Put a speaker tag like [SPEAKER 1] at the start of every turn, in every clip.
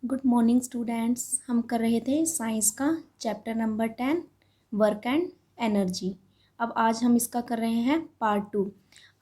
[SPEAKER 1] Good morning students. हम कर रहे थे साइंस का chapter number 10 work and energy. अब आज हम इसका कर रहे हैं पार्ट 2।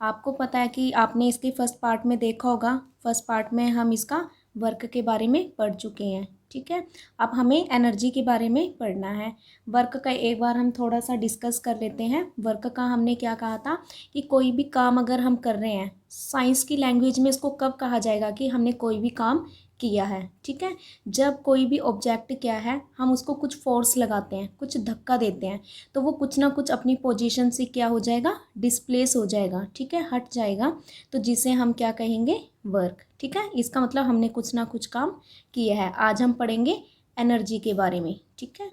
[SPEAKER 1] आपको पता है कि आपने इसके फर्स्ट पार्ट में देखा होगा। फर्स्ट पार्ट में हम इसका वर्क के बारे में पढ़ चुके हैं, ठीक है। अब हमें एनर्जी के बारे में पढ़ना है। वर्क का एक बार हम थोड़ा सा डिस्कस कर लेते हैं। वर्क का हमने क्या कहा था कि कोई भी काम अगर हम कर रहे हैं, साइंस की लैंग्वेज में इसको कब कहा जाएगा कि हमने कोई भी काम किया है, ठीक है। जब कोई भी ऑब्जेक्ट क्या है, हम उसको कुछ फोर्स लगाते हैं, कुछ धक्का देते हैं, तो वो कुछ ना कुछ अपनी पोजीशन से क्या हो जाएगा, डिस्प्लेस हो जाएगा, ठीक है, हट जाएगा। तो जिसे हम क्या कहेंगे, वर्क, ठीक है। इसका मतलब हमने कुछ ना कुछ काम किया है। आज हम पढ़ेंगे एनर्जी के बारे में, ठीक है।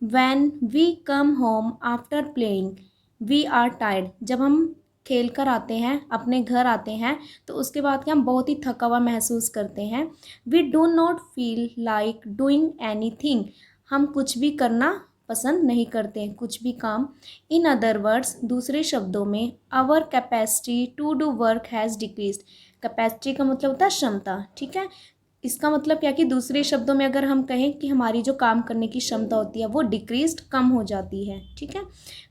[SPEAKER 1] When we come home after playing, we are tired। जब हम खेल कर आते हैं, अपने घर आते हैं, तो उसके बाद क्या हम बहुत ही थका हुआ महसूस करते हैं। We do not feel like doing anything। हम कुछ भी करना पसंद नहीं करते हैं, कुछ भी काम। इन अदर वर्ड्स, दूसरे शब्दों में, our capacity to do work has decreased। Capacity का मतलब होता है क्षमता, ठीक है। इसका मतलब क्या कि दूसरे शब्दों में अगर हम कहें कि हमारी जो काम करने की क्षमता होती है वो डिक्रीज्ड, कम हो जाती है, ठीक है।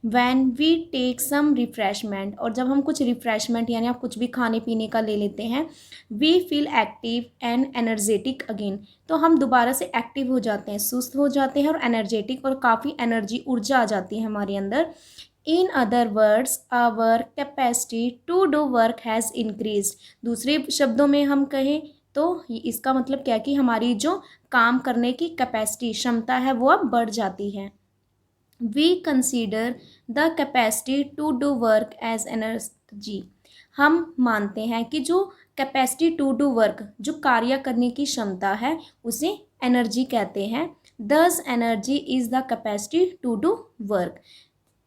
[SPEAKER 1] When we take some refreshment, और जब हम कुछ रिफ्रेशमेंट यानी आप कुछ भी खाने पीने का ले लेते हैं, we feel active and energetic again. तो हम दोबारा से एक्टिव हो जाते हैं, सुस्त हो जाते हैं और एनर्जेटिक, और काफ़ी एनर्जी, ऊर्जा आ जाती है हमारे अंदर। In other words, our capacity to do work has increased. दूसरे शब्दों में हम कहें तो इसका मतलब क्या कि हमारी जो काम करने की कैपेसिटी, क्षमता है, वो अब बढ़ जाती है। We consider the capacity to do work as energy. हम मानते हैं कि जो कैपेसिटी टू डू वर्क, जो कार्य करने की क्षमता है, उसे एनर्जी कहते हैं। Thus energy is the capacity to do work.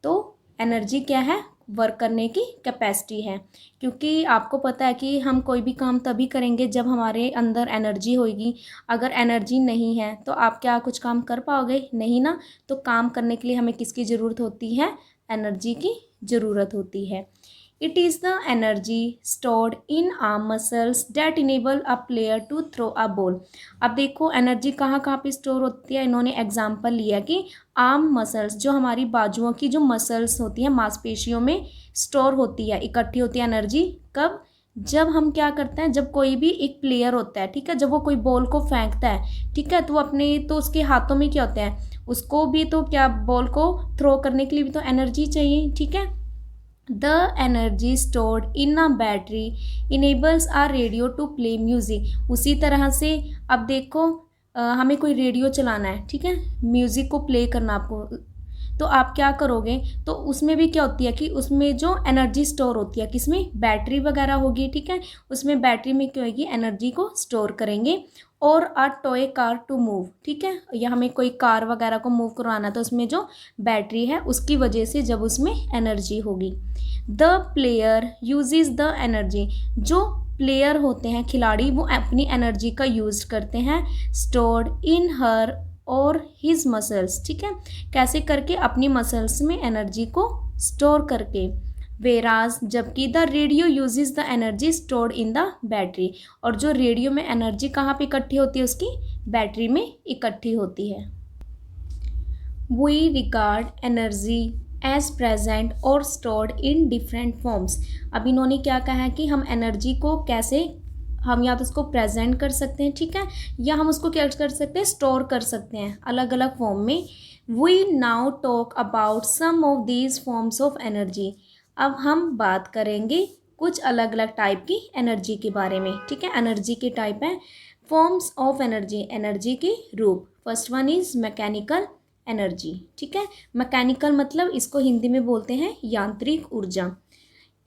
[SPEAKER 1] तो एनर्जी क्या है, वर्क करने की कैपेसिटी है। क्योंकि आपको पता है कि हम कोई भी काम तभी करेंगे जब हमारे अंदर एनर्जी होगी। अगर एनर्जी नहीं है तो आप क्या कुछ काम कर पाओगे, नहीं ना। तो काम करने के लिए हमें किसकी ज़रूरत होती है, एनर्जी की ज़रूरत होती है। It is the energy stored in arm muscles that enable a player to throw a ball. अब देखो एनर्जी कहाँ कहाँ पे स्टोर होती है। इन्होंने एग्जाम्पल लिया कि आर्म मसल्स, जो हमारी बाजुओं की जो मसल्स होती हैं, मांसपेशियों में स्टोर होती है, इकट्ठी होती है एनर्जी। कब, जब हम क्या करते हैं, जब कोई भी एक प्लेयर होता है, ठीक है, जब वो कोई बॉल को फेंकता है, ठीक है, तो अपने तो उसके हाथों में क्या होता है, उसको भी तो क्या, बॉल को थ्रो करने के लिए भी तो एनर्जी चाहिए, ठीक है। The energy stored in a battery enables a radio to play music. उसी तरह से अब देखो हमें कोई रेडियो चलाना है, ठीक है, म्यूज़िक को प्ले करना आपको, तो आप क्या करोगे, तो उसमें भी क्या होती है कि उसमें जो एनर्जी स्टोर होती है, किसमें, बैटरी वगैरह होगी, ठीक है। उसमें बैटरी में क्या होगी, एनर्जी को स्टोर करेंगे। और a toy car to move, ठीक है, या हमें कोई कार वगैरह को मूव करवाना, तो उसमें जो बैटरी है उसकी वजह से जब उसमें एनर्जी होगी। The player uses the energy. जो प्लेयर होते हैं, खिलाड़ी, वो अपनी एनर्जी का यूज करते हैं। स्टोर्ड इन हर और हिज मसल्स, ठीक है, कैसे करके, अपनी मसल्स में एनर्जी को स्टोर करके। वेराज, जबकि the radio uses the energy stored in the battery. और जो रेडियो में एनर्जी कहाँ पे इकट्ठी होती है, उसकी बैटरी में इकट्ठी होती है। We regard energy as present or stored in different forms. अब इन्होंने क्या कहा है कि हम एनर्जी को कैसे, हम या तो उसको प्रेजेंट कर सकते हैं, ठीक है, या हम उसको क्या कर सकते हैं, स्टोर कर सकते हैं अलग अलग फॉर्म में। We now talk about some of these forms of energy. अब हम बात करेंगे कुछ अलग अलग टाइप की एनर्जी के बारे में, ठीक है। एनर्जी के टाइप है, फॉर्म्स ऑफ एनर्जी, एनर्जी के रूप। First one is mechanical energy, ठीक है। मैकेनिकल मतलब इसको हिंदी में बोलते हैं यांत्रिक ऊर्जा।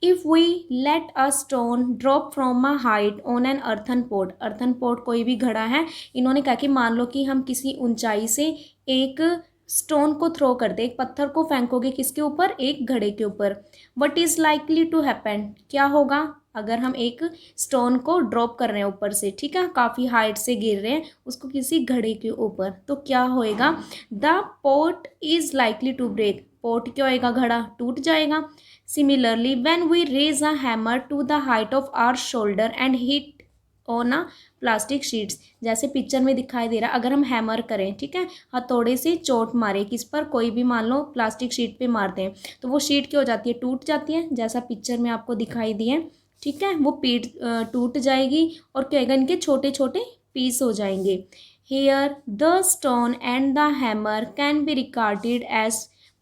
[SPEAKER 1] If we let a stone drop from a height on an earthen pot, earthen pot कोई भी घड़ा है, इन्होंने कहा कि मान लो कि हम किसी ऊंचाई से एक स्टोन को थ्रो कर दे, एक पत्थर को फेंकोगे किसके ऊपर, एक घड़े के ऊपर। What is likely to happen, क्या होगा अगर हम एक स्टोन को ड्रॉप कर रहे हैं ऊपर से, ठीक है, काफ़ी हाइट से गिर रहे हैं उसको किसी घड़े के ऊपर, तो क्या होएगा, the pot is likely to break. Pot क्या होएगा, घड़ा टूट जाएगा। Similarly when we raise a hammer to the height of our shoulder and hit और ना प्लास्टिक शीट्स, जैसे पिक्चर में दिखाई दे रहा, अगर हम हैमर करें, ठीक है, हथौड़े से चोट मारे किस पर, कोई भी मान लो प्लास्टिक शीट पे मारते हैं, तो वो शीट क्या हो जाती है, टूट जाती है, जैसा पिक्चर में आपको दिखाई दिए, ठीक है, वो पीट टूट जाएगी और क्या होगा, इनके छोटे छोटे पीस हो जाएंगे। Here the stone and the hammer can be regarded as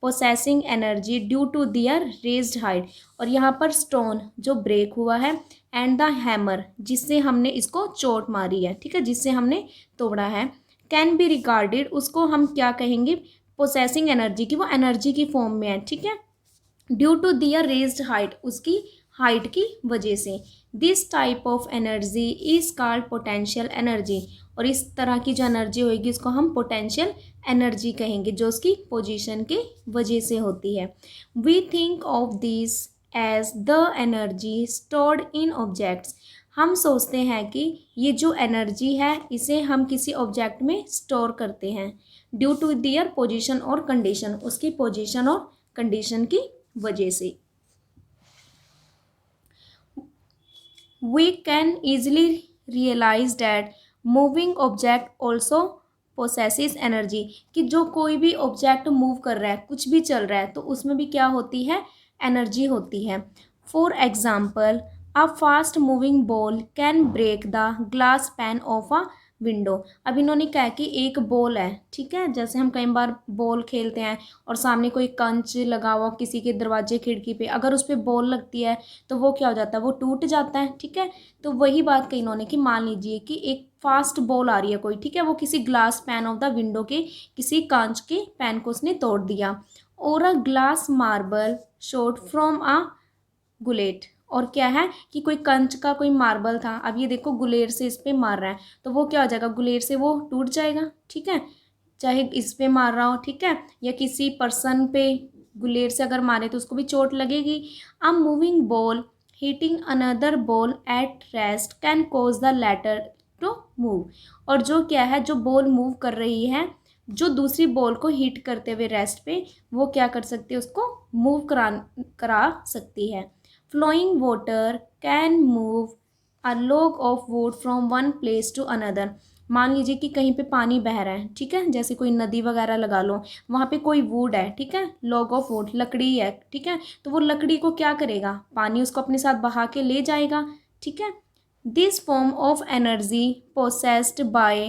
[SPEAKER 1] possessing energy due to their raised height. और यहाँ पर स्टोन जो ब्रेक हुआ है एंड द हैमर जिससे हमने इसको चोट मारी है, ठीक है, जिससे हमने तोड़ा है, कैन बी रिगार्डेड उसको हम क्या कहेंगे, पोसेसिंग एनर्जी की, वो एनर्जी की फॉर्म में है, ठीक है, due to their raised height उसकी हाइट की वजह से। This type of energy is called potential energy. और इस तरह की जो एनर्जी होगी उसको हम पोटेंशियल एनर्जी कहेंगे, जो उसकी पोजीशन के वजह से होती है। We think of this as the energy stored in objects. हम सोचते हैं कि ये जो एनर्जी है इसे हम किसी ऑब्जेक्ट में स्टोर करते हैं, ड्यू टू दियर पोजीशन और कंडीशन, उसकी पोजीशन और कंडीशन की वजह से। We can easily realize that moving object also possesses energy, कि जो कोई भी ऑब्जेक्ट मूव कर रहा है, कुछ भी चल रहा है, तो उसमें भी क्या होती है, एनर्जी होती है। For example a fast moving ball can break the glass pane of a window. अब इन्होंने कहा कि एक बॉल है, ठीक है, जैसे हम कई बार बॉल खेलते हैं और सामने कोई कंच लगा हुआ किसी के दरवाजे खिड़की पे, अगर उस पर बॉल लगती है तो वो क्या हो जाता है, वो टूट जाता है, ठीक है। तो वही बात कही इन्होंने कि मान लीजिए कि एक फास्ट बॉल आ रही है कोई, ठीक है, वो किसी glass pane of the window के किसी कांच के पैन को उसने तोड़ दिया। और a glass marble shot from a gullet. और क्या है कि कोई कंच का कोई मार्बल था, अब ये देखो गुलेर से इस पे मार रहा है, तो वो क्या हो जाएगा, गुलेर से वो टूट जाएगा, ठीक है, चाहे इस पे मार रहा हो, ठीक है, या किसी पर्सन पे गुलेर से अगर मारे तो उसको भी चोट लगेगी। A moving ball hitting another ball at rest can cause the latter to move. और जो क्या है, जो बॉल मूव कर रही है, जो दूसरी बॉल को हिट करते हुए रेस्ट पे, वो क्या कर सकती है, उसको मूव करा सकती है। Flowing water can move a log of wood from one place to another. मान लीजिए कि कहीं पे पानी बह रहा है, ठीक है, जैसे कोई नदी वगैरह लगा लो, वहाँ पे कोई वुड है, ठीक है, लॉग ऑफ वुड लकड़ी है, ठीक है, तो वो लकड़ी को क्या करेगा, पानी उसको अपने साथ बहा के ले जाएगा, ठीक है। This form of energy possessed by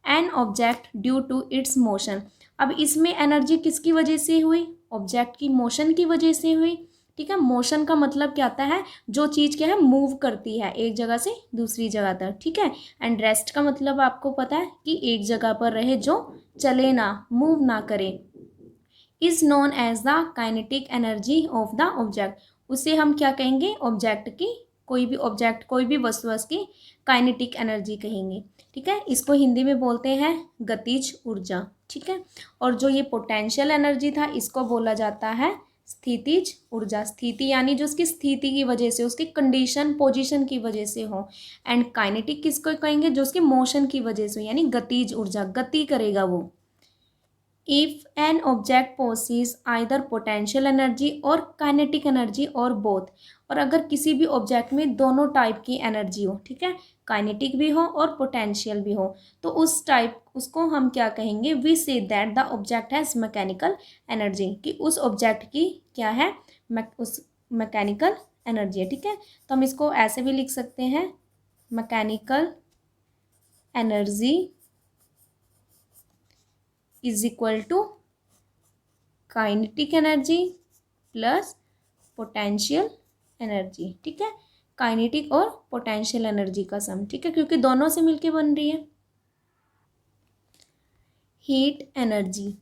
[SPEAKER 1] an object due to its motion. अब इसमें एनर्जी किसकी वजह से हुई, ऑब्जेक्ट की मोशन की वजह से हुई, ठीक है। मोशन का मतलब क्या आता है, जो चीज़ क्या है, मूव करती है एक जगह से दूसरी जगह तक, ठीक है। एंड रेस्ट का मतलब आपको पता है कि एक जगह पर रहे, जो चले ना, मूव ना करे, is known as the kinetic energy of the object. उसे हम क्या कहेंगे, ऑब्जेक्ट की, कोई भी ऑब्जेक्ट, कोई भी वस्तु की काइनेटिक एनर्जी कहेंगे, ठीक है। इसको हिंदी में बोलते हैं गतिज ऊर्जा, ठीक है। और जो ये पोटेंशियल एनर्जी था, इसको बोला जाता है स्थितिज ऊर्जा। स्थिति यानी जो उसकी स्थिति की वजह से, उसकी कंडीशन पोजीशन की वजह से हो। एंड काइनेटिक किसको कहेंगे, जो उसके मोशन की वजह से हो, यानी गतिज ऊर्जा, गति करेगा वो। If an object possess either potential energy or kinetic energy or both. और अगर किसी भी ऑब्जेक्ट में दोनों टाइप की एनर्जी हो, ठीक है, काइनेटिक भी हो और पोटेंशियल भी हो, तो उस टाइप उसको हम क्या कहेंगे, we say that the object has mechanical energy, कि उस ऑब्जेक्ट की क्या है, उस मैकेनिकल एनर्जी है, ठीक है। तो हम इसको ऐसे भी लिख सकते हैं, mechanical energy is equal to kinetic energy plus potential energy, ठीक है, काइनेटिक और पोटेंशियल एनर्जी का सम, ठीक है, क्योंकि दोनों से मिलके बन रही है। हीट एनर्जी,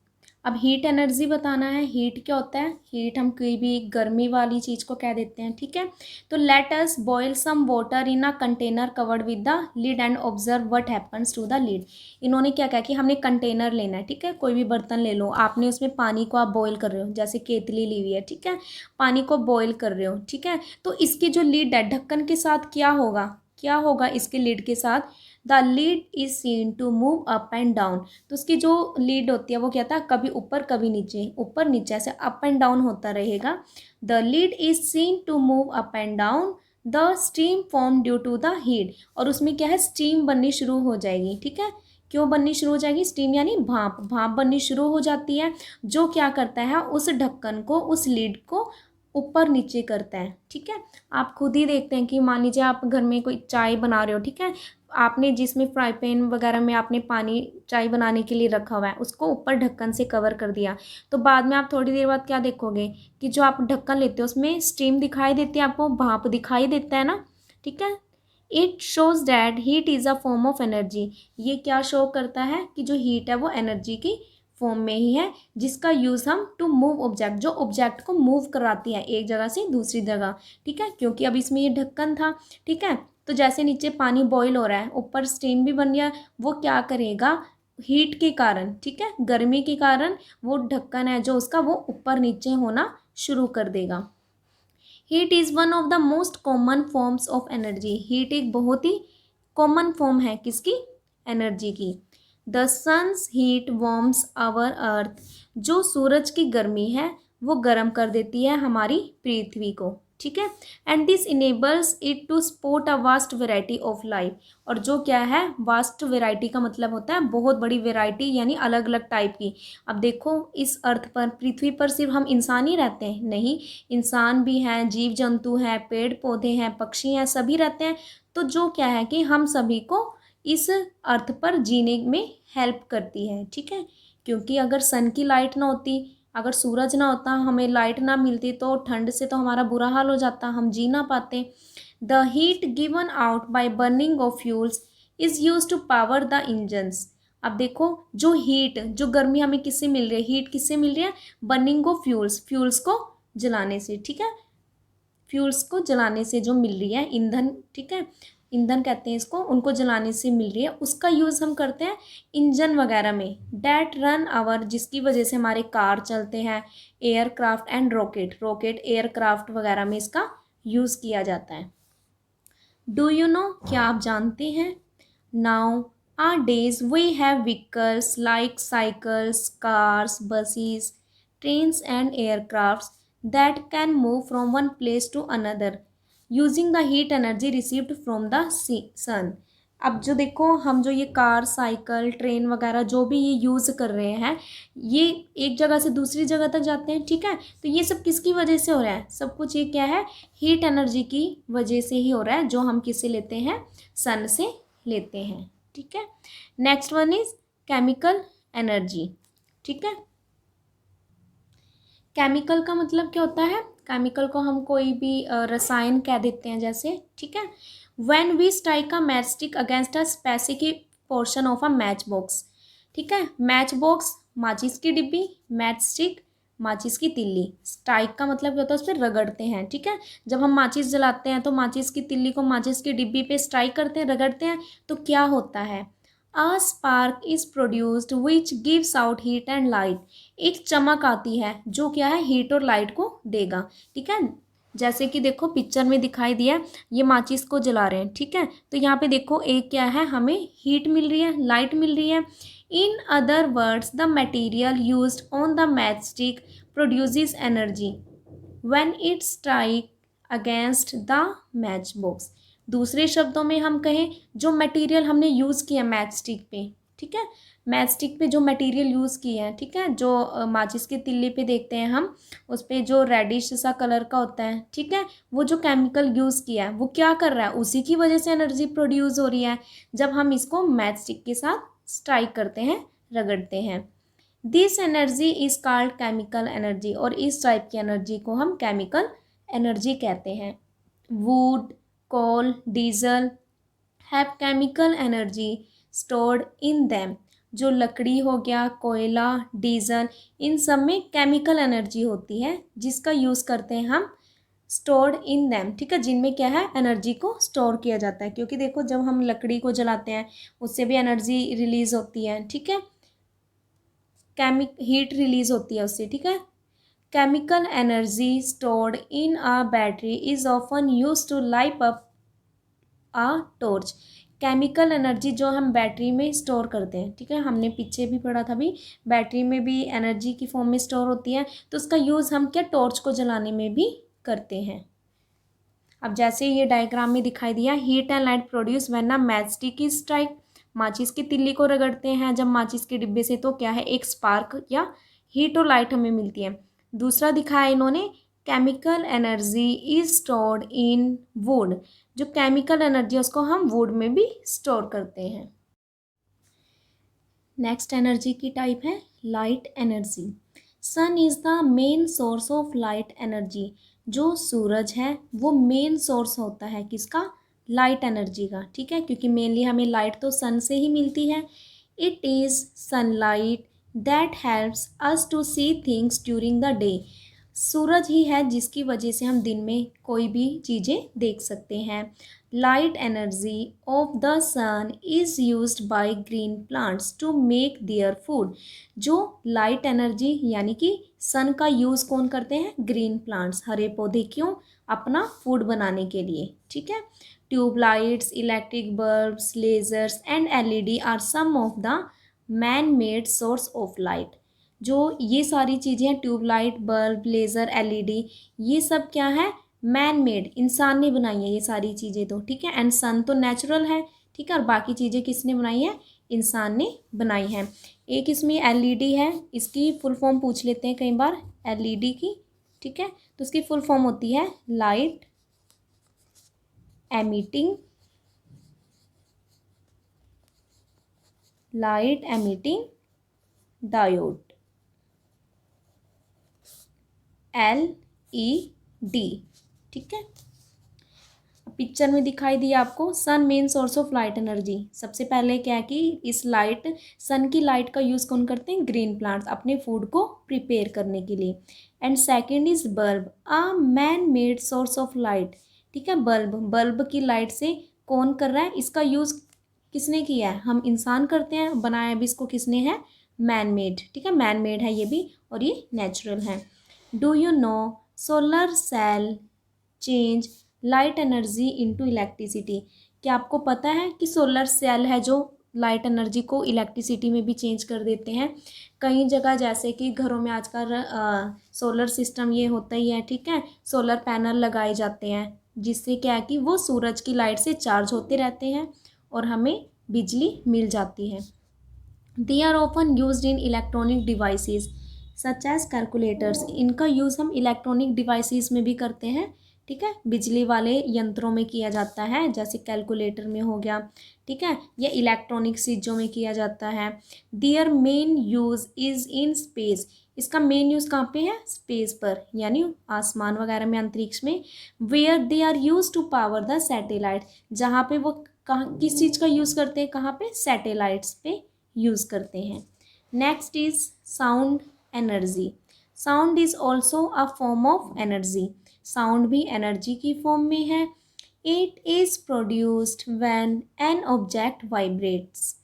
[SPEAKER 1] अब हीट एनर्जी बताना है। हीट क्या होता है, हीट हम कोई भी गर्मी वाली चीज़ को कह देते हैं, ठीक है। तो let us boil some water in a container covered with the lid and observe what happens to the lid. इन्होंने क्या कहा कि हमने कंटेनर लेना है, ठीक है, कोई भी बर्तन ले लो, आपने उसमें पानी को आप बॉयल कर रहे हो, जैसे केतली ली हुई है, ठीक है, पानी को बॉयल कर रहे हो, ठीक है। तो इसकी जो लिड है, ढक्कन के साथ क्या होगा, क्या होगा इसके लिड के साथ, the lid is seen to move up and down. तो उसकी जो लीड होती है वो क्या था, कभी ऊपर कभी नीचे, ऊपर नीचे, ऐसे अप एंड डाउन होता रहेगा। The lid is seen to move up and down the steam form due to the heat, और उसमें क्या है, स्टीम बननी शुरू हो जाएगी। ठीक है, क्यों बननी शुरू हो जाएगी, स्टीम यानी भाप, भाप बननी शुरू हो जाती है, जो क्या करता है, उस ढक्कन को, उस लीड को ऊपर नीचे करता है। ठीक है, आप खुद ही देखते हैं कि मान लीजिए आप घर में कोई चाय बना रहे हो, ठीक है, आपने जिसमें फ्राई पैन वगैरह में आपने पानी चाय बनाने के लिए रखा हुआ है, उसको ऊपर ढक्कन से कवर कर दिया, तो बाद में आप थोड़ी देर बाद क्या देखोगे कि जो आप ढक्कन लेते हो उसमें स्टीम दिखाई देती है, आपको भाप दिखाई देता है ना। ठीक है, it shows that heat is a form of energy, ये क्या शो करता है कि जो हीट है वो एनर्जी की फॉर्म में ही है, जिसका यूज़ हम टू मूव ऑब्जेक्ट, जो ऑब्जेक्ट को मूव कराती है एक जगह से दूसरी जगह। ठीक है, क्योंकि अब इसमें ये ढक्कन था। ठीक है, तो जैसे नीचे पानी बॉईल हो रहा है, ऊपर स्टीम भी बन गया, वो क्या करेगा, हीट के कारण, ठीक है, गर्मी के कारण वो ढक्कन है जो उसका, वो ऊपर नीचे होना शुरू कर देगा। Heat is one of the most common forms of energy, heat एक बहुत ही कॉमन फॉर्म है किसकी, एनर्जी की। The sun's heat warms our earth, जो सूरज की गर्मी है वो गर्म कर देती है हमारी पृथ्वी को। ठीक है, and this enables it to support a vast variety of life, और जो क्या है, वास्ट वेराइटी का मतलब होता है बहुत बड़ी वेराइटी, यानी अलग अलग टाइप की। अब देखो इस अर्थ पर, पृथ्वी पर सिर्फ हम इंसान ही रहते हैं, नहीं, इंसान भी हैं, जीव जंतु हैं, पेड़ पौधे हैं, पक्षी हैं, सभी रहते हैं। तो जो क्या है कि हम सभी को इस अर्थ पर जीने में हेल्प करती है। ठीक है, क्योंकि अगर सन की लाइट ना होती, अगर सूरज ना होता, हमें लाइट ना मिलती, तो ठंड से तो हमारा बुरा हाल हो जाता, हम जी ना पाते। The heat given out by burning of fuels is use to power the engines. अब देखो जो हीट, जो गर्मी हमें किससे मिल रही है, हीट किससे मिल रही है, बर्निंग ऑफ फ्यूल्स, फ्यूल्स को जलाने से। ठीक है, फ्यूल्स को जलाने से जो मिल रही है ईंधन, ठीक है, ईंधन कहते हैं इसको, उनको जलाने से मिल रही है, उसका यूज़ हम करते हैं इंजन वगैरह में, डैट रन आवर, जिसकी वजह से हमारे कार चलते हैं, aircraft and rocket, rocket aircraft वगैरह में इसका यूज़ किया जाता है। डू यू नो, क्या आप जानते हैं, nowadays we have vehicles like cycles, cars, buses, trains and aircrafts that can move from one place to another using the heat energy received from the sun। अब जो देखो हम जो ये कार, साइकिल, ट्रेन वगैरह जो भी ये यूज़ कर रहे हैं, ये एक जगह से दूसरी जगह तक जाते हैं। ठीक है, तो ये सब किसकी वजह से हो रहा है, सब कुछ ये क्या है, हीट एनर्जी की वजह से ही हो रहा है, जो हम किससे लेते हैं, सन से लेते हैं। ठीक है, next one is chemical energy. ठीक है, केमिकल का मतलब क्या होता है, केमिकल को हम कोई भी रसायन कह देते हैं जैसे। ठीक है, when we strike a match stick against a specific portion of a match box. ठीक है, मैच बॉक्स माचिस की डिब्बी, मैच स्टिक माचिस की तिल्ली, स्ट्राइक का मतलब क्या होता है, उस पर रगड़ते हैं। ठीक है, जब हम माचिस जलाते हैं तो माचिस की तिल्ली को माचिस की डिब्बी पे स्ट्राइक करते हैं, रगड़ते हैं, तो क्या होता है, a spark is produced which gives out heat and light, एक चमक आती है जो क्या है, हीट और लाइट को देगा। ठीक है, जैसे कि देखो पिक्चर में दिखाई दिया, ये माचिस को जला रहे हैं। ठीक है, तो यहाँ पे देखो एक क्या है, हमें हीट मिल रही है, लाइट मिल रही है। इन other words the material used on the match stick produces energy when it strike against the match box. दूसरे शब्दों में हम कहें, जो मटेरियल हमने यूज़ किया मैच स्टिक पे, ठीक है, मैच स्टिक पे जो मटेरियल यूज़ किए हैं, ठीक है, जो माचिस के तिल्ली पे देखते हैं हम, उस पर जो रेडिश सा कलर का होता है, ठीक है, वो जो केमिकल यूज़ किया है वो क्या कर रहा है, उसी की वजह से एनर्जी प्रोड्यूस हो रही है जब हम इसको मैच स्टिक के साथ स्ट्राइक करते हैं, रगड़ते हैं। This energy is called chemical energy, और इस टाइप की एनर्जी को हम केमिकल एनर्जी कहते हैं। Wood, coal, diesel have chemical energy stored in them, जो लकड़ी हो गया, कोयला, डीजल, इन सब में केमिकल एनर्जी होती है जिसका यूज़ करते हैं हम स्टोर्ड इन दैम। ठीक है, जिनमें क्या है, एनर्जी को स्टोर किया जाता है, क्योंकि देखो जब हम लकड़ी को जलाते हैं उससे भी एनर्जी रिलीज होती है। ठीक है, हीट रिलीज होती है उससे। ठीक है, chemical energy stored in a battery is often use to light up a torch. Chemical energy जो हम बैटरी में स्टोर करते हैं, ठीक है, हमने पीछे भी पढ़ा था, भी बैटरी में भी एनर्जी की फॉर्म में स्टोर होती है, तो उसका यूज़ हम क्या, टॉर्च को जलाने में भी करते हैं। अब जैसे ये डायग्राम में दिखाई दिया, heat and light produce when a match stick is strike, माचिस की तिल्ली को रगड़ते हैं जब माचिस के डिब्बे से, तो क्या है, एक स्पार्क या हीट और लाइट हमें मिलती है। दूसरा दिखाया इन्होंने, chemical energy is stored in wood, जो केमिकल एनर्जी है उसको हम वुड में भी स्टोर करते हैं। नेक्स्ट एनर्जी की टाइप है light energy. Sun is the main source of light energy, जो सूरज है वो मेन सोर्स होता है किसका, लाइट एनर्जी का, ठीक है, क्योंकि मेनली हमें लाइट तो सन से ही मिलती है। It is sunlight that helps us to see things during the day, सूरज ही है जिसकी वजह से हम दिन में कोई भी चीज़ें देख सकते हैं। Light energy of the sun is used by green plants to make their food, जो लाइट एनर्जी यानी कि सन का यूज़ कौन करते हैं, ग्रीन प्लांट्स, हरे पौधे, क्यों, अपना फूड बनाने के लिए, ठीक है। Tubelights, electric bulbs, lasers and LED are some of the man made source of light, जो ये सारी चीज़ें हैं, ट्यूबलाइट, बल्ब, लेज़र, एलईडी, ये सब क्या है, मैन मेड, इंसान ने बनाई है ये सारी चीज़ें तो, ठीक है। एंड सन तो नेचुरल है, ठीक है, और बाकी चीज़ें किसने बनाई है, इंसान ने बनाई है। एक इसमें एलईडी है, इसकी फुल फॉर्म पूछ लेते हैं कई बार एलईडी की, ठीक है, तो इसकी फुल फॉर्म होती है लाइट एमिटिंग डायोड, LED, ठीक है। पिक्चर में दिखाई दिया आपको, sun main source of light energy, सबसे पहले क्या है कि इस लाइट, सन की लाइट का यूज़ कौन करते हैं, ग्रीन प्लांट्स, अपने फूड को प्रिपेयर करने के लिए। And second is bulb, a man made source of light, ठीक है, बल्ब की लाइट से कौन कर रहा है, इसका यूज़ किसने किया है, हम इंसान करते हैं, बनाया भी इसको किसने है, मैन मेड, ठीक है, मैन मेड है ये भी, और ये नेचुरल है। Do you know solar cell change light energy into electricity, क्या आपको पता है कि सोलर सेल है जो लाइट एनर्जी को इलेक्ट्रिसिटी में भी चेंज कर देते हैं। कई जगह जैसे कि घरों में आजकल सोलर सिस्टम ये होता ही है, ठीक है, सोलर पैनल लगाए जाते हैं जिससे क्या है कि वो सूरज की लाइट से चार्ज होते रहते हैं और हमें बिजली मिल जाती है। They are often used in electronic devices such as calculators, इनका यूज़ हम इलेक्ट्रॉनिक डिवाइसेस में भी करते हैं, ठीक है, बिजली वाले यंत्रों में किया जाता है, जैसे कैलकुलेटर में हो गया, ठीक है, या इलेक्ट्रॉनिक चीज़ों में किया जाता है। Their main use is in space, इसका मेन यूज़ कहाँ पे है, स्पेस पर, यानी आसमान वगैरह में, अंतरिक्ष में। Where they are use to power the satellite, जहाँ पे वो कहाँ किस चीज़ का यूज़ करते हैं, कहाँ पे, सैटेलाइट्स पे यूज़ करते हैं। Next is sound energy, sound is also a form of energy, sound भी एनर्जी की फॉर्म में है। It is produced when an object vibrates,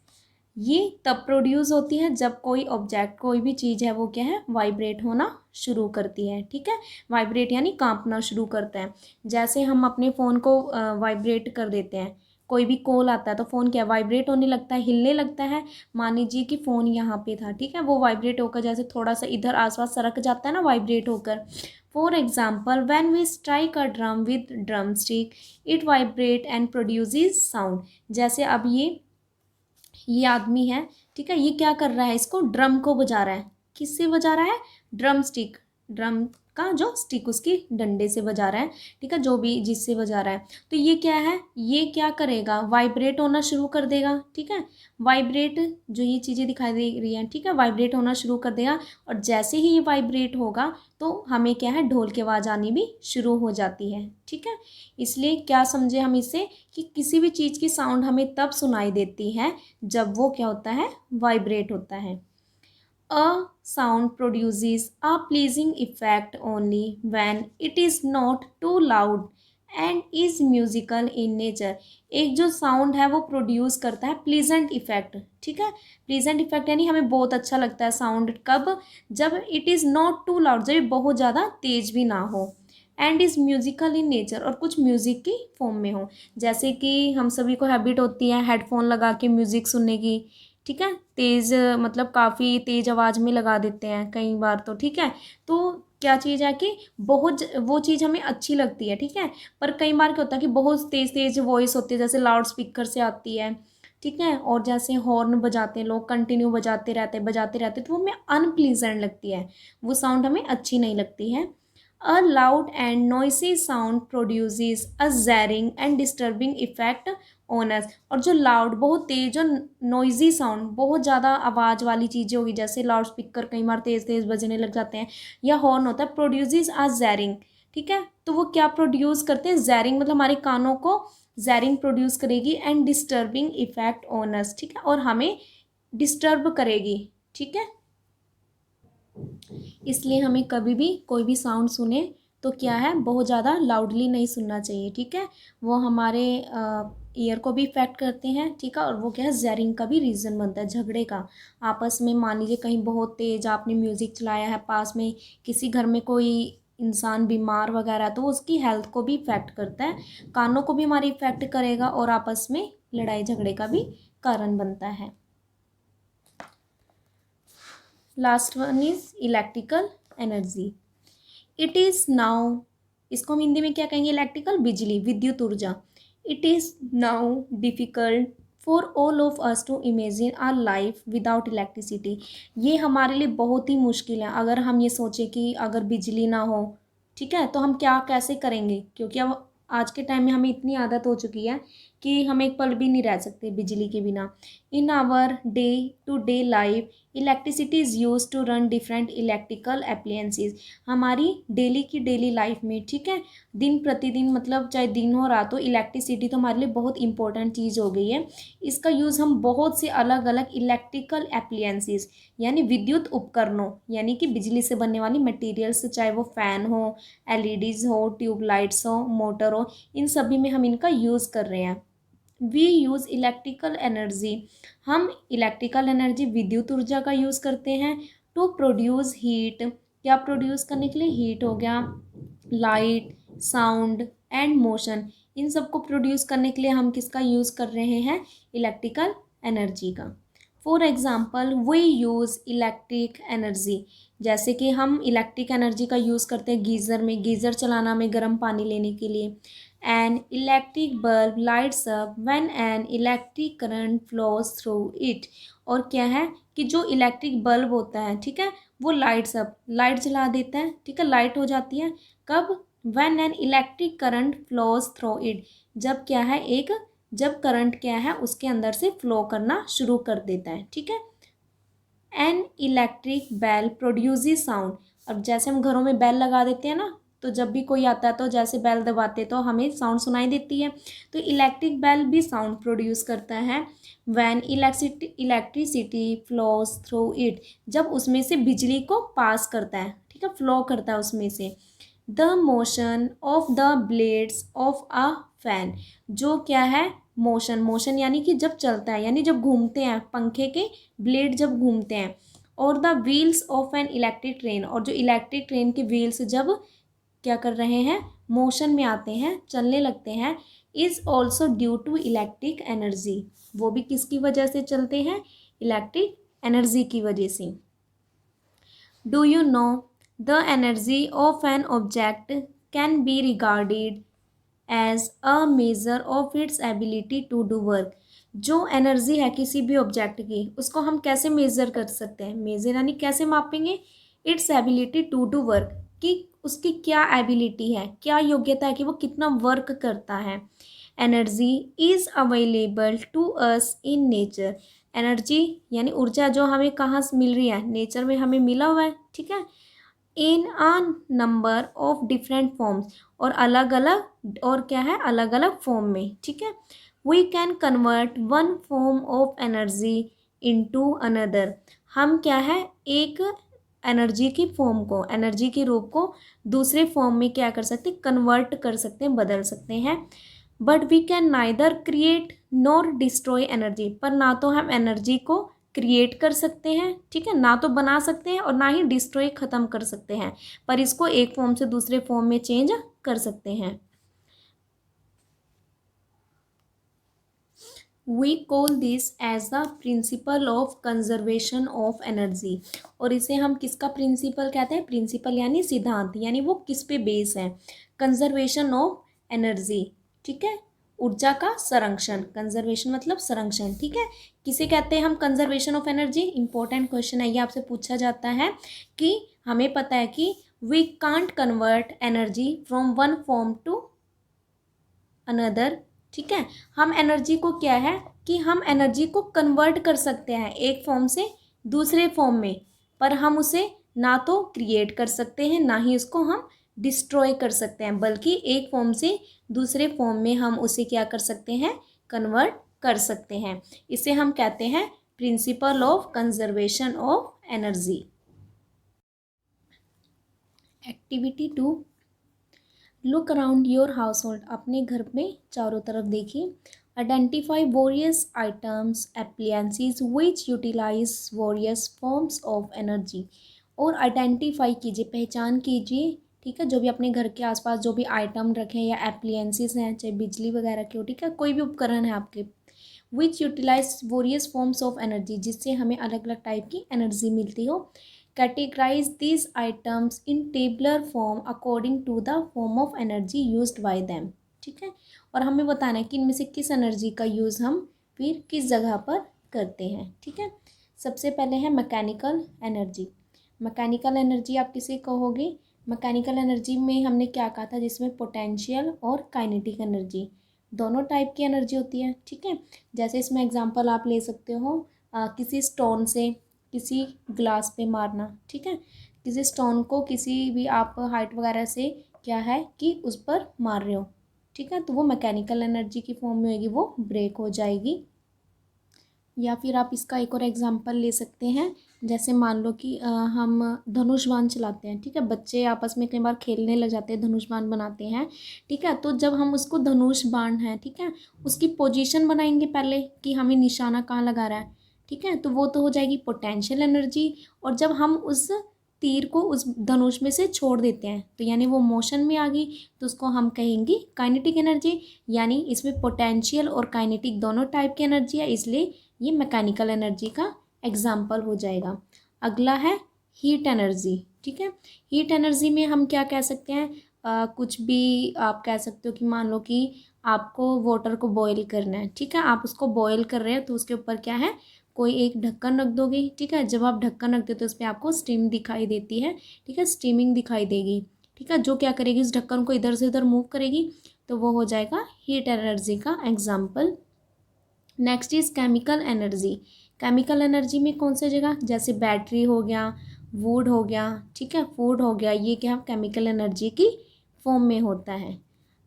[SPEAKER 1] ये तब प्रोड्यूस होती है जब कोई ऑब्जेक्ट, कोई भी चीज़ है वो क्या है, वाइब्रेट होना शुरू करती है, ठीक है, वाइब्रेट यानी कांपना शुरू करता है। जैसे हम अपने फ़ोन को वाइब्रेट कर देते हैं, कोई भी कॉल आता है तो फ़ोन क्या वाइब्रेट होने लगता है, हिलने लगता है। मान लीजिए कि फ़ोन यहाँ पे था, ठीक है, वो वाइब्रेट होकर जैसे थोड़ा सा इधर आसपास सरक जाता है ना वाइब्रेट होकर। For example when we strike a drum with drum stick it vibrate and produces sound, जैसे अब ये आदमी है, ठीक है, ये क्या कर रहा है, इसको ड्रम को बजा रहा है, किससे बजा रहा है, ड्रम स्टिक, ड्रम का जो स्टिक उसकी डंडे से बजा रहा है, ठीक है, जो भी जिससे बजा रहा है, तो ये क्या है, ये क्या करेगा, वाइब्रेट होना शुरू कर देगा, ठीक है, वाइब्रेट, जो ये चीज़ें दिखाई दे रही हैं, ठीक है, वाइब्रेट होना शुरू कर देगा, और जैसे ही ये वाइब्रेट होगा तो हमें क्या है, ढोल की आवाज़ आनी भी शुरू हो जाती है, ठीक है। इसलिए क्या समझे हम इससे, कि किसी भी चीज़ की साउंड हमें तब सुनाई देती है जब वो क्या होता है, वाइब्रेट होता है। A sound produces a pleasing effect only when it is not too loud and is musical in nature, एक जो साउंड है वो प्रोड्यूस करता है प्लीजेंट इफेक्ट, ठीक है, प्लीजेंट इफेक्ट यानी हमें बहुत अच्छा लगता है साउंड, कब, जब it is not too loud, जब बहुत ज़्यादा तेज भी ना हो, and is musical in nature, और कुछ म्यूज़िक की फॉर्म में हो, जैसे कि हम सभी को हैबिट होती है हेडफोन लगा के म्यूज़िक सुनने की, ठीक है, तेज़ मतलब काफ़ी तेज़ आवाज़ में लगा देते हैं कई बार तो, ठीक है, तो क्या चीज़ है कि वो चीज़ हमें अच्छी लगती है, ठीक है। पर कई बार क्या होता है कि बहुत तेज़ तेज़ वॉइस होती है, जैसे लाउड स्पीकर से आती है, ठीक है, और जैसे हॉर्न बजाते हैं लोग, कंटिन्यू बजाते रहते, तो वो हमें अनप्लीजेंट लगती है, वो साउंड हमें अच्छी नहीं लगती है। A loud and noisy sound produces a jarring and disturbing effect on us. और जो लाउड, बहुत तेज और नॉइजी साउंड, बहुत ज़्यादा आवाज़ वाली चीज़ें होगी, जैसे लाउड स्पीकर कई बार तेज़ तेज़ बजने लग जाते हैं, या हॉर्न होता है, प्रोड्यूसेस अ जैरिंग, ठीक है। तो वो क्या प्रोड्यूस करते हैं, जैरिंग, मतलब हमारे कानों को जैरिंग प्रोड्यूस करेगी, एंड डिस्टर्बिंग इफेक्ट ऑन अस, ठीक है, और हमें डिस्टर्ब करेगी, ठीक है। इसलिए हमें कभी भी कोई भी साउंड सुने तो क्या है, बहुत ज़्यादा लाउडली नहीं सुनना चाहिए, ठीक है। वो हमारे ईयर को भी इफ़ेक्ट करते हैं, ठीक है, और वो क्या है, जैरिंग का भी रीज़न बनता है, झगड़े का। आपस में मान लीजिए कहीं बहुत तेज़ आपने म्यूज़िक चलाया है, पास में किसी घर में कोई इंसान बीमार वगैरह, तो उसकी हेल्थ को भी इफ़ेक्ट करता है, कानों को भी हमारी इफ़ेक्ट करेगा, और आपस में लड़ाई झगड़े का भी कारण बनता है। Last one is electrical energy. It is now, इसको हम हिंदी में क्या कहेंगे, इलेक्ट्रिकल, बिजली, विद्युत ऊर्जा। It is now difficult for all of us to imagine our life without electricity. ये हमारे लिए बहुत ही मुश्किल है अगर हम ये सोचें कि अगर बिजली ना हो, ठीक है, तो हम क्या कैसे करेंगे, क्योंकि अब आज के टाइम में हमें इतनी आदत हो चुकी है कि हम एक पल भी नहीं रह सकते बिजली के बिना। In our day to day life electricity is use to run different electrical appliances. हमारी डेली की डेली लाइफ में, ठीक है, दिन प्रतिदिन, मतलब चाहे दिन हो रात हो, इलेक्ट्रिसिटी तो हमारे लिए बहुत इंपॉर्टेंट चीज़ हो गई है। इसका यूज़ हम बहुत से अलग अलग इलेक्ट्रिकल अप्लायंसेस, यानी विद्युत उपकरणों, यानी कि बिजली से बनने वाली मटेरियल्स, चाहे वो फ़ैन हो, एलईडीज़ हो, ट्यूबलाइट्स हो, मोटर हो, इन सभी में हम इनका यूज़ कर रहे हैं। वी यूज़ इलेक्ट्रिकल एनर्जी, हम इलेक्ट्रिकल एनर्जी, विद्युत ऊर्जा का यूज़ करते हैं टू प्रोड्यूस हीट। क्या प्रोड्यूस करने के लिए, हीट हो गया, लाइट, साउंड एंड मोशन, इन सबको प्रोड्यूस करने के लिए हम किसका यूज़ कर रहे हैं, इलेक्ट्रिकल एनर्जी का। For example we use electric energy, जैसे कि हम इलेक्ट्रिक एनर्जी का यूज़ करते हैं गीज़र में, गीज़र चलाना में गर्म पानी लेने के लिए। An electric bulb lights up when an electric current flows through it। और क्या है कि जो इलेक्ट्रिक बल्ब होता है, ठीक है, वो लाइट्स अप, लाइट जला देता है, ठीक है, लाइट हो जाती है कब, when an electric current flows through it, जब क्या है, एक जब करंट क्या है उसके अंदर से फ्लो करना शुरू कर देता है, ठीक है। An electric bell produces sound. अब जैसे हम घरों में बेल लगा देते हैं ना, तो जब भी कोई आता है तो जैसे बेल दबाते तो हमें साउंड सुनाई देती है, तो इलेक्ट्रिक बेल भी साउंड प्रोड्यूस करता है। When electricity flows through it, जब उसमें से बिजली को पास करता है, ठीक है, फ्लो करता है उसमें से। The motion of the blades of a fan, जो क्या है, मोशन, मोशन यानी कि जब चलता है, यानी जब घूमते हैं पंखे के ब्लेड जब घूमते हैं। और the wheels of an electric train, और जो इलेक्ट्रिक ट्रेन के व्हील्स जब क्या कर रहे हैं, मोशन में आते हैं, चलने लगते हैं, is also due to electric energy, वो भी किसकी वजह से चलते हैं, इलेक्ट्रिक एनर्जी की वजह से। Do you know the energy of an object can be regarded as a measure of its ability to do work. जो एनर्जी है किसी भी ऑब्जेक्ट की, उसको हम कैसे मेज़र कर सकते हैं, मेज़र यानी कैसे मापेंगे, its ability to do work, कि उसकी क्या एबिलिटी है, क्या योग्यता है कि वो कितना वर्क करता है। Energy is available to us in nature. Energy यानी ऊर्जा जो हमें कहाँ से मिल रही है, नेचर में हमें मिला हुआ है, ठीक है, in a number of different forms, और अलग अलग, और क्या है, अलग अलग फॉर्म में, ठीक है। We can convert one form of energy into another. हम क्या है, एक एनर्जी की फॉर्म को, एनर्जी के रूप को दूसरे फॉर्म में क्या कर सकते, कन्वर्ट कर सकते हैं, बदल सकते हैं। But we can neither create nor destroy energy, पर ना तो हम एनर्जी को क्रिएट कर सकते हैं, ठीक है, ना तो बना सकते हैं, और ना ही डिस्ट्रॉय ख़त्म कर सकते हैं, पर इसको एक फॉर्म से दूसरे फॉर्म में चेंज कर सकते हैं। We call this as the principle of conservation of energy. और इसे हम किसका प्रिंसिपल कहते हैं? प्रिंसिपल यानी सिद्धांत, यानी वो किस पे बेस है? कंजर्वेशन ऑफ एनर्जी, ठीक है, ऊर्जा का संरक्षण। कंजर्वेशन मतलब संरक्षण, ठीक है। किसे कहते हैं हम conservation of energy? Important question है ये, आपसे पूछा जाता है कि हमें पता है कि we can't convert energy from one form to another, ठीक है। हम एनर्जी को क्या है कि हम एनर्जी को कन्वर्ट कर सकते हैं एक फॉर्म से दूसरे फॉर्म में, पर हम उसे ना तो क्रिएट कर सकते हैं ना ही उसको हम डिस्ट्रॉय कर सकते हैं, बल्कि एक फॉर्म से दूसरे फॉर्म में हम उसे क्या कर सकते हैं? कन्वर्ट कर सकते हैं। इसे हम कहते हैं principle of conservation of energy. Activity 2, look around your household. अपने घर में चारों तरफ देखिए। Identify various items appliances which utilise various forms of energy. और आइडेंटिफाई कीजिए, पहचान कीजिए, ठीक है, जो भी अपने घर के आसपास जो भी आइटम रखे हैं या एप्लियंसेस हैं, चाहे बिजली वगैरह के हो, ठीक है, कोई भी उपकरण है आपके, which utilise various forms of energy, जिससे हमें अलग अलग टाइप की एनर्जी मिलती हो। Categorise these items in tabular form according to the form of energy used by them, ठीक है। और हमें बताना है कि इनमें से किस एनर्जी का यूज़ हम फिर किस जगह पर करते हैं, ठीक है। सबसे पहले है मैकेनिकल एनर्जी। मैकेनिकल एनर्जी आप किसे कहोगे? मैकेनिकल एनर्जी में हमने क्या कहा था, जिसमें पोटेंशियल और काइनेटिक एनर्जी दोनों टाइप की एनर्जी होती है, ठीक है। जैसे इसमें एग्जांपल आप ले सकते हो किसी स्टोन से किसी ग्लास पे मारना, ठीक है। किसी स्टोन को किसी भी आप हाइट वगैरह से क्या है कि उस पर मार रहे हो, ठीक है, तो वो मैकेनिकल एनर्जी की फॉर्म में होगी, वो ब्रेक हो जाएगी। या फिर आप इसका एक और एग्जांपल ले सकते हैं, जैसे मान लो कि हम धनुष बाण चलाते हैं, ठीक है, बच्चे आपस में कई बार खेलने लग जाते हैं, धनुष बाण बनाते हैं, ठीक है। तो जब हम उसको धनुष बाण है, ठीक है, उसकी पोजीशन बनाएंगे पहले कि हमें निशाना कहाँ लगा रहा है, ठीक है, तो वो तो हो जाएगी पोटेंशियल एनर्जी। और जब हम उस तीर को उस धनुष में से छोड़ देते हैं तो यानी वो मोशन में आ गई, तो उसको हम कहेंगे काइनेटिक एनर्जी। यानी इसमें पोटेंशियल और काइनेटिक दोनों टाइप की एनर्जी है, इसलिए ये मैकेनिकल एनर्जी का एग्जाम्पल हो जाएगा। अगला है हीट एनर्जी, ठीक है। हीट एनर्जी में हम क्या कह सकते हैं? कुछ भी आप कह सकते हो कि मान लो कि आपको वाटर को बॉईल करना है, ठीक है, आप उसको बॉईल कर रहे हैं, तो उसके ऊपर क्या है, कोई एक ढक्कन रख दोगे, ठीक है। जब आप ढक्कन रखते हो तो उस पर आपको स्टीम दिखाई देती है, ठीक है, स्टीमिंग दिखाई देगी, ठीक है, जो क्या करेगी, इस ढक्कन को इधर से उधर मूव करेगी, तो वो हो जाएगा हीट एनर्जी का example. Next is chemical energy. Chemical energy में कौन सी जगह, जैसे बैटरी हो गया, वुड हो गया, ठीक है, फूड हो गया, ये क्या केमिकल एनर्जी की फॉर्म में होता है।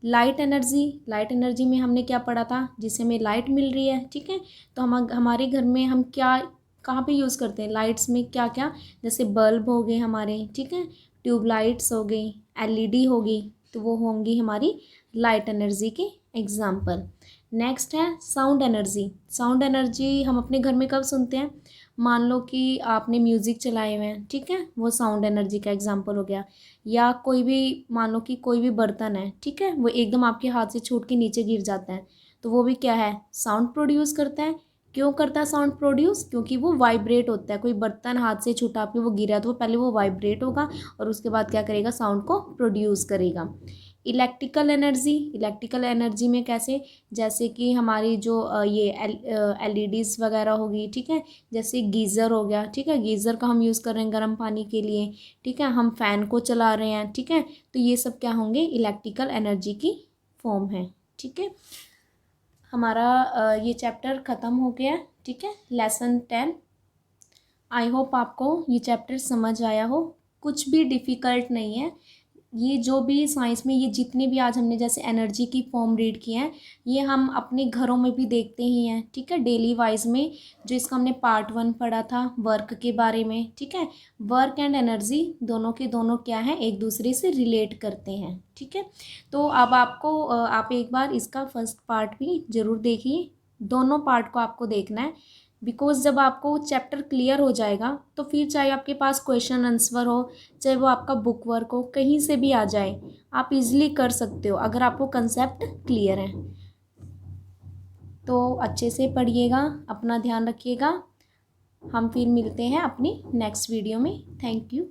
[SPEAKER 1] लाइट एनर्जी, लाइट एनर्जी में हमने क्या पढ़ा था, जिससे हमें लाइट मिल रही है, ठीक है, तो हम हमारे घर में हम क्या कहाँ पे यूज़ करते हैं लाइट्स में, क्या क्या, जैसे बल्ब हो गए हमारे, ठीक है, ट्यूबलाइट्स हो गई, एलईडी हो गई, तो वो होंगी हमारी लाइट एनर्जी के एग्जाम्पल। नेक्स्ट है साउंड एनर्जी। साउंड एनर्जी हम अपने घर में कब सुनते हैं? मान लो कि आपने म्यूज़िक चलाए हुए हैं, ठीक है, वो साउंड एनर्जी का एग्जाम्पल हो गया। या कोई भी मान लो कि कोई भी बर्तन है, ठीक है, वो एकदम आपके हाथ से छूट के नीचे गिर जाता है, तो वो भी क्या है, साउंड प्रोड्यूस करता है। क्यों करता है साउंड प्रोड्यूस? क्योंकि वो वाइब्रेट होता है। कोई बर्तन हाथ से छूटा आपके, वो गिरा, तो वो पहले वो वाइब्रेट होगा और उसके बाद क्या करेगा, साउंड को प्रोड्यूस करेगा। इलेक्ट्रिकल एनर्जी, इलेक्ट्रिकल एनर्जी में कैसे, जैसे कि हमारी जो ये एलईडीज़ वगैरह होगी, ठीक है, जैसे गीज़र हो गया, ठीक है, गीज़र का हम यूज़ कर रहे हैं गर्म पानी के लिए, ठीक है, हम फ़ैन को चला रहे हैं, ठीक है, तो ये सब क्या होंगे, इलेक्ट्रिकल एनर्जी की फॉर्म है, ठीक है। हमारा ये चैप्टर ख़त्म हो गया, ठीक है, लेसन 10। आई होप आपको ये चैप्टर समझ आया हो, कुछ भी डिफ़िकल्ट नहीं है। ये जो भी साइंस में ये जितने भी आज हमने जैसे एनर्जी की फॉर्म रीड किए हैं, ये हम अपने घरों में भी देखते ही हैं, ठीक है, डेली वाइज में। जो इसका हमने पार्ट 1 पढ़ा था वर्क के बारे में, ठीक है, वर्क एंड एनर्जी दोनों के दोनों क्या है, एक दूसरे से रिलेट करते हैं, ठीक है। तो अब आपको आप एक बार इसका फर्स्ट पार्ट भी ज़रूर देखिए, दोनों पार्ट को आपको देखना है, बिकॉज जब आपको चैप्टर क्लियर हो जाएगा तो फिर चाहे आपके पास क्वेश्चन आंसर हो, चाहे वो आपका बुक वर्क हो, कहीं से भी आ जाए, आप इजीली कर सकते हो अगर आपको कंसेप्ट क्लियर है। तो अच्छे से पढ़िएगा, अपना ध्यान रखिएगा। हम फिर मिलते हैं अपनी नेक्स्ट वीडियो में। Thank you.